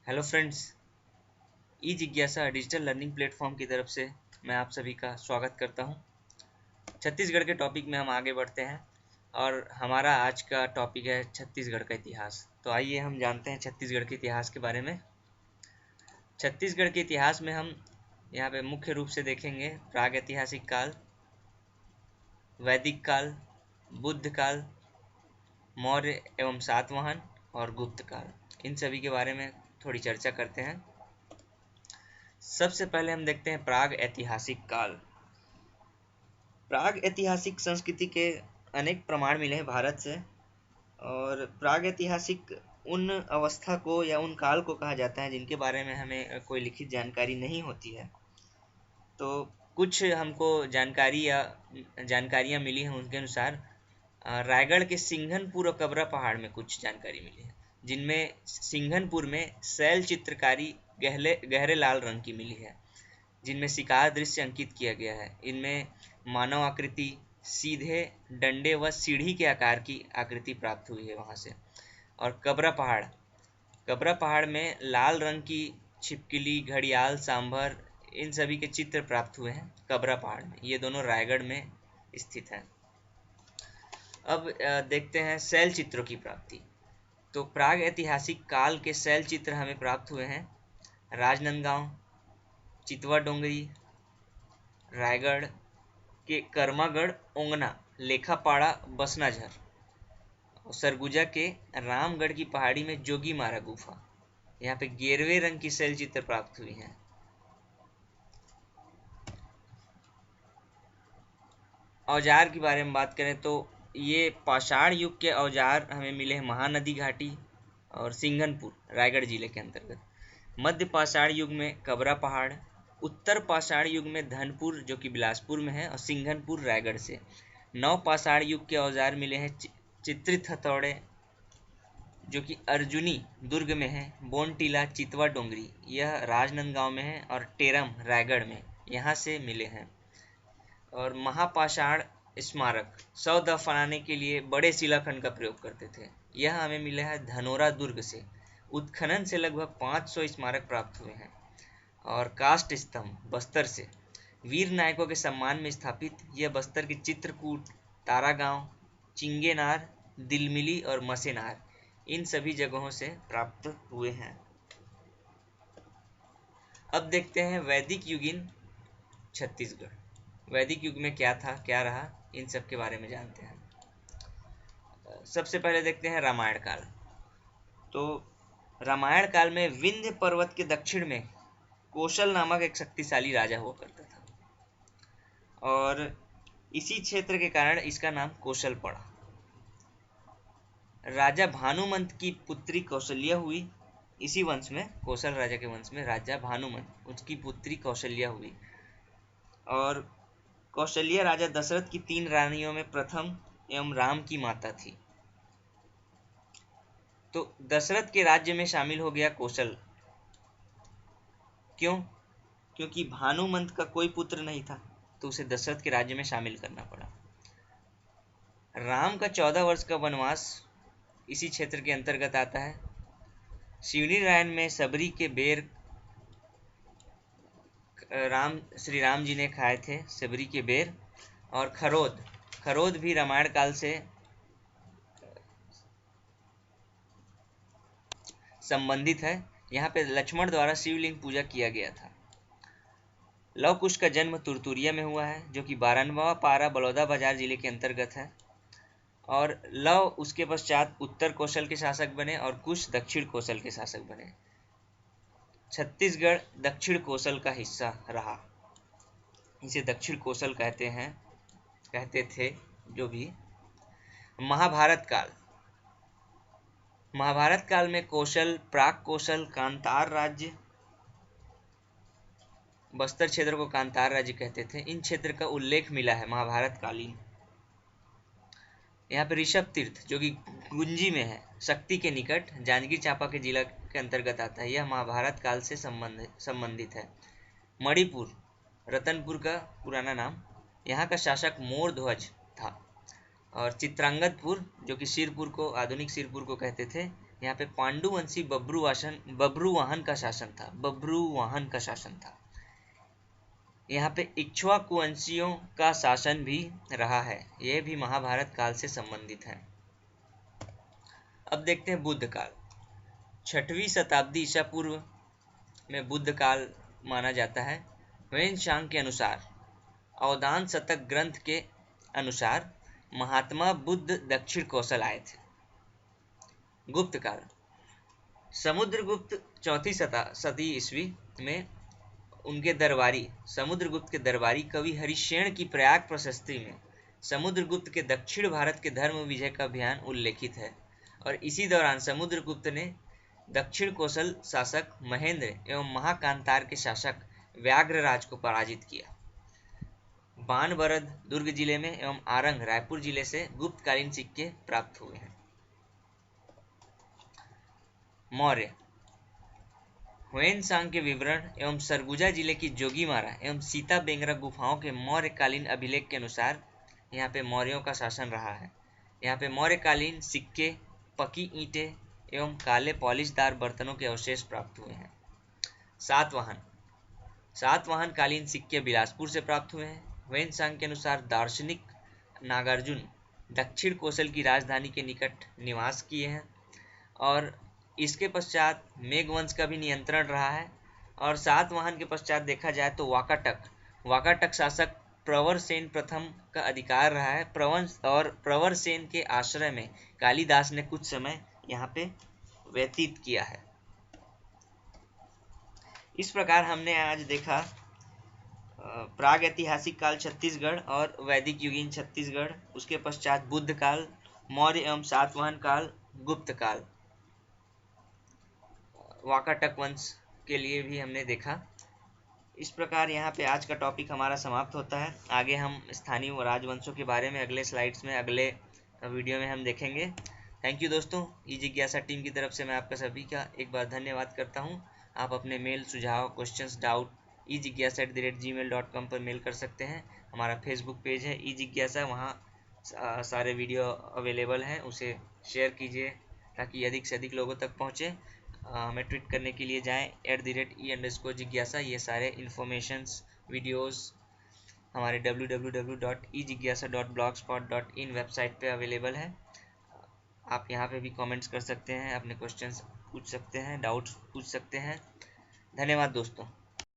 Hello friends, ई जिज्ञासा digital learning platform की तरफ से मैं आप सभी का स्वागत करता हूं। छत्तीसगढ़ के टॉपिक में हम आगे बढ़ते हैं और हमारा आज का टॉपिक है छत्तीसगढ़ का इतिहास। तो आइए हम जानते हैं छत्तीसगढ़ के इतिहास के बारे में। छत्तीसगढ़ के इतिहास में हम यहाँ पे मुख्य रूप से देखेंगे प्राग ऐतिहासिक काल, वैदिक काल, बुद्ध काल, मौर्य एवं सातवाहन और गुप्त काल। इन सभी के बारे में थोड़ी चर्चा करते हैं। सबसे पहले हम देखते हैं प्राग ऐतिहासिक काल। प्राग ऐतिहासिक संस्कृति के अनेक प्रमाण मिले हैं भारत से। और प्राग ऐतिहासिक उन अवस्था को या उन काल को कहा जाता है जिनके बारे में हमें कोई लिखित जानकारी नहीं होती है। तो कुछ हमको जानकारियाँ मिली हैं। उनके अनुसार रायगढ़ के सिंघनपुर और कबरा पहाड़ में कुछ जानकारी मिली है, जिनमें सिंघनपुर में शैल चित्रकारी गहरे लाल रंग की मिली है, जिनमें शिकार दृश्य अंकित किया गया है। इनमें मानव आकृति, सीधे डंडे व सीढ़ी के आकार की आकृति प्राप्त हुई है वहां से। और कबरा पहाड़ में लाल रंग की छिपकली, घड़ियाल, सांभर, इन सभी के चित्र प्राप्त हुए हैं कबरा पहाड़ में। ये दोनों रायगढ़ में स्थित हैं। अब देखते हैं शैल चित्रों की प्राप्ति। तो प्राग ऐतिहासिक काल के शैल चित्र हमें प्राप्त हुए हैं राजनांदगांव, चितवा डोंगरी, रायगढ़ के कर्मागढ़, ओंगना, लेखापाड़ा, बसनाझर और सरगुजा के रामगढ़ की पहाड़ी में जोगी मारा गुफा। यहाँ पे गेरवे रंग की शैल चित्र प्राप्त हुई हैं। औजार के बारे में बात करें तो ये पाषाण युग के औजार हमें मिले हैं महानदी घाटी और सिंघनपुर, रायगढ़ जिले के अंतर्गत। मध्य पाषाण युग में कबरा पहाड़, उत्तर पाषाण युग में धनपुर जो कि बिलासपुर में है और सिंघनपुर रायगढ़ से। नव पाषाण युग के औजार मिले हैं चित्रित हथौड़े जो कि अर्जुनी दुर्ग में है, बोनटीला, चितवा डोंगरी यह राजनांदगांव में है और टेरम रायगढ़ में यहाँ से मिले हैं। और महापाषाण स्मारक शव दफनाने के लिए बड़े शिलाखंड का प्रयोग करते थे। यह हमें मिला है धनोरा दुर्ग से। उत्खनन से लगभग 500 स्मारक प्राप्त हुए हैं। और काष्ठ स्तंभ बस्तर से वीर नायकों के सम्मान में स्थापित यह बस्तर के चित्रकूट, तारागांव, चिंगेनार, दिलमिली और मसेनार इन सभी जगहों से प्राप्त हुए हैं। अब देखते हैं वैदिक युगीन छत्तीसगढ़। वैदिक युग में क्या था, क्या रहा, इन सब के बारे में जानते हैं। सबसे पहले देखते हैं रामायण काल। तो रामायण काल में विंध्य पर्वत के दक्षिण में कौशल नामक एक शक्तिशाली राजा हुआ करता था और इसी क्षेत्र के कारण इसका नाम कौशल पड़ा। राजा भानुमंत की पुत्री कौशल्या हुई। इसी वंश में, कौशल राजा के वंश में राजा भानुमंत, उसकी पुत्री कौशल्या हुई। और कौशल्या राजा दशरथ की 3 रानियों में प्रथम एवं राम की माता थी। तो दशरथ के राज्य में शामिल हो गया कौशल। क्यों? क्योंकि भानुमंत का कोई पुत्र नहीं था, तो उसे दशरथ के राज्य में शामिल करना पड़ा। राम का 14 वर्ष का वनवास इसी क्षेत्र के अंतर्गत आता है। शिवनी रायन में सबरी के बेर श्री राम जी ने खाए थे, सबरी के बेर। और खरोद भी रामायण काल से संबंधित है। यहाँ पे लक्ष्मण द्वारा शिवलिंग पूजा किया गया था। लव कुश का जन्म तुरतुरिया में हुआ है जो कि 12वां पारा बलौदा बाजार जिले के अंतर्गत है। और लव उसके पश्चात उत्तर कौशल के शासक बने और कुश दक्षिण कौशल के शासक बने। छत्तीसगढ़ दक्षिण कौशल का हिस्सा रहा। इसे दक्षिण कौशल कहते थे जो भी। महाभारत काल में कौशल, प्राक कौशल, कांतार राज्य, बस्तर क्षेत्र को कांतार राज्य कहते थे, इन क्षेत्र का उल्लेख मिला है महाभारत कालीन। यहाँ पे ऋषभ तीर्थ जो कि गुंजी में है, शक्ति के निकट, जांजगीर चांपा के जिला के अंतर्गत आता है, यह महाभारत काल से संबंधित है। मणिपुर, रतनपुर का पुराना नाम, यहाँ का शासक मोरध्वज था। और चित्रांगदपुर जो कि सिरपुर को, आधुनिक सिरपुर को कहते थे, यहाँ पे पांडुवंशी बब्रुवाहन का शासन था। यहाँ पे इक्ष्वाकुवंशियों का शासन भी रहा है। यह भी महाभारत काल से संबंधित है। अब देखते हैं बुद्ध काल। 6वीं शताब्दी ईसा पूर्व में बुद्ध काल माना जाता है। ह्वेन-त्सांग के अनुसार, अवदान शतक ग्रंथ के अनुसार महात्मा बुद्ध दक्षिण कौशल आए थे। गुप्त काल। समुद्रगुप्त 4वीं सदी ईस्वी में समुद्रगुप्त के दरबारी कवि हरिशेन की प्रयाग प्रशस्ति में समुद्रगुप्त के दक्षिण भारत के धर्म विजय का अभियान उल्लेखित है और इसी दौरान समुद्रगुप्त ने दक्षिण कौशल शासक महेंद्र एवं महाकांतार के शासक व्याघ्रराज को पराजित किया। बाणबरद दुर्ग जिले में एवं आरंग रायपुर जिले से गुप्तकालीन सिक्के प्राप्त हुए हैं। मौर्य। ह्वेन-त्सांग के विवरण एवं सरगुजा जिले की जोगीमारा एवं सीता बेंगरा गुफाओं के मौर्यकालीन अभिलेख के अनुसार यहाँ पे मौर्यों का शासन रहा है। यहाँ पे मौर्यकालीन सिक्के, पकी ईंटें एवं काले पॉलिशदार बर्तनों के अवशेष प्राप्त हुए हैं। सातवाहन कालीन सिक्के बिलासपुर से प्राप्त हुए हैं। ह्वेन-त्सांग के अनुसार दार्शनिक नागार्जुन दक्षिण कौशल की राजधानी के निकट निवास किए हैं और इसके पश्चात मेघवंश का भी नियंत्रण रहा है। और सातवाहन के पश्चात देखा जाए तो वाकाटक शासक प्रवर सेन प्रथम का अधिकार रहा है। प्रवर सेन के आश्रय में कालिदास ने कुछ समय यहाँ पे व्यतीत किया है। इस प्रकार हमने आज देखा प्राग ऐतिहासिक काल छत्तीसगढ़ और वैदिक युगीन छत्तीसगढ़, उसके पश्चात बुद्ध काल, मौर्य एवं सातवाहन काल, गुप्त काल, वाकाटक वंश के लिए भी हमने देखा। इस प्रकार यहाँ पे आज का टॉपिक हमारा समाप्त होता है। आगे हम स्थानीय राजवंशों के बारे में अगले स्लाइड्स में, अगले वीडियो में हम देखेंगे। थैंक यू दोस्तों। ई जिज्ञासा टीम की तरफ से मैं आपका सभी का एक बार धन्यवाद करता हूँ। आप अपने मेल, सुझाव, क्वेश्चंस, डाउट ejigyasa@gmail.com पर मेल कर सकते हैं। हमारा फेसबुक पेज है ई जिज्ञासा, वहाँ सारे वीडियो अवेलेबल हैं, उसे शेयर कीजिए ताकि अधिक से अधिक लोगों तक पहुँचे। हमें ट्वीट करने के लिए जाएं @e_jigyasa। ये सारे इन्फॉर्मेशंस, वीडियोस हमारे www.ejigyasa.blogspot.in वेबसाइट पे अवेलेबल है। आप यहाँ पे भी कमेंट्स कर सकते हैं, अपने क्वेश्चंस पूछ सकते हैं, डाउट्स पूछ सकते हैं। धन्यवाद दोस्तों।